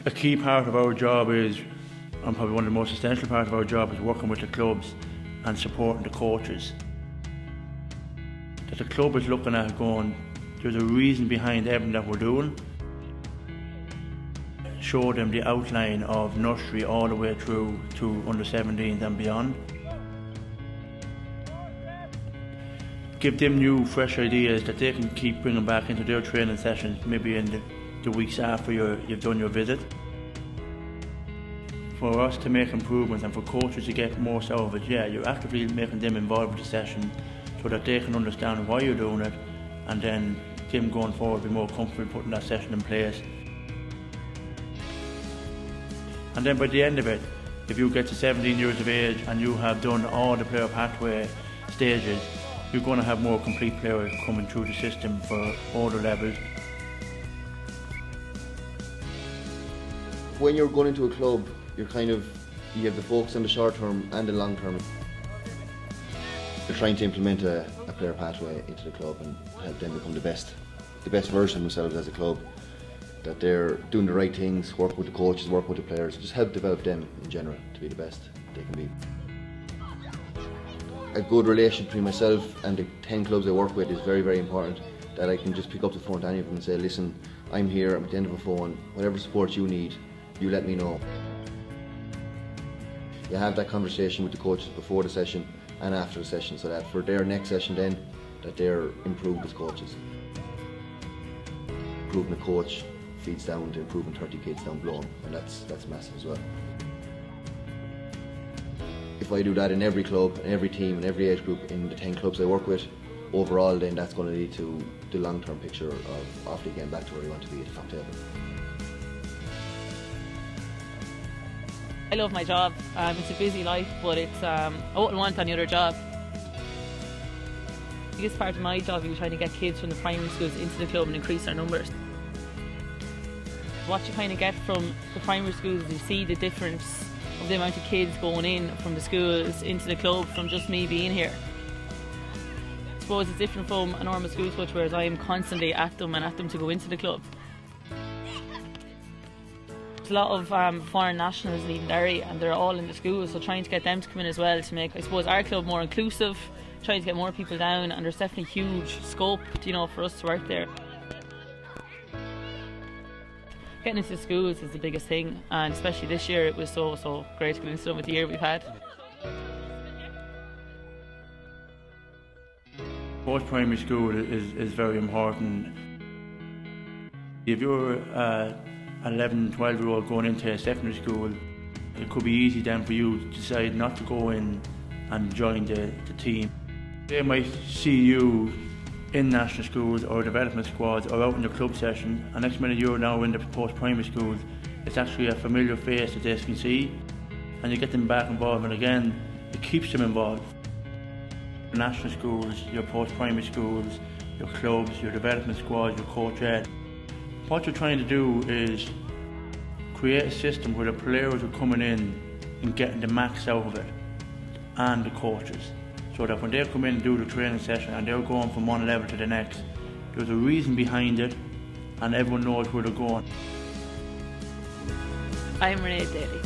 A key part of our job is, and probably one of the most essential parts of our job, is working with the clubs and supporting the coaches. That the club is looking at going, there's a reason behind everything that we're doing. Show them the outline of nursery all the way through to under 17s and beyond. Give them new, fresh ideas that they can keep bringing back into their training sessions, maybe in the weeks after you've done your visit. For us to make improvements and for coaches to get most out of it, yeah, you're actively making them involved with the session so that they can understand why you're doing it, and then them going forward be more comfortable putting that session in place. And then by the end of it, if you get to 17 years of age and you have done all the player pathway stages, you're going to have more complete players coming through the system for older levels. When you're going into a club, you have the focus on the short term and the long term. You're trying to implement a player pathway into the club and help them become the best version of themselves as a club. That they're doing the right things, work with the coaches, work with the players, just help develop them in general to be the best they can be. A good relation between myself and the 10 clubs I work with is very, very important. That I can just pick up the phone to any of them and say, listen, I'm here, I'm at the end of a phone, whatever support you need, you let me know. You have that conversation with the coaches before the session and after the session, so that for their next session then, that they're improved as coaches. Improving a coach feeds down to improving 30 kids down below, and that's massive as well. If I do that in every club, in every team, in every age group, in the 10 clubs I work with, overall then that's going to lead to the long-term picture of Offaly getting back to where we want to be at the top table. I love my job. It's a busy life, but I wouldn't want any other job. The biggest part of my job is trying to get kids from the primary schools into the club and increase our numbers. What you kind of get from the primary schools is you see the difference of the amount of kids going in from the schools into the club from just me being here. I suppose it's different from a normal school coach, whereas I am constantly at them to go into the club. There's a lot of foreign nationals in Derry, and they're all in the schools, so trying to get them to come in as well to make, I suppose, our club more inclusive, trying to get more people down, and there's definitely huge scope, for us to work there. Getting into schools is the biggest thing, and especially this year it was so great to get into them with the year we've had. Post-primary school is very important. If you're an 11, 12-year-old going into a secondary school, it could be easy then for you to decide not to go in and join the team. They might see you in national schools or development squads or out in the club session, and next minute you're now in the post-primary schools, it's actually a familiar face that they can see, and you get them back involved, and again, it keeps them involved. Your national schools, your post-primary schools, your clubs, your development squads, your coach ed. What you're trying to do is create a system where the players are coming in and getting the max out of it, and the coaches. So that when they come in and do the training session and they're going from one level to the next, there's a reason behind it and everyone knows where they're going. I'm Renee Daly.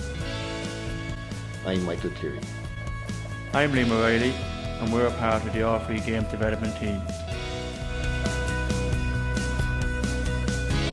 I'm Michael Cleary. I'm Liam O'Reilly, and we're a part of the Offaly Games development team.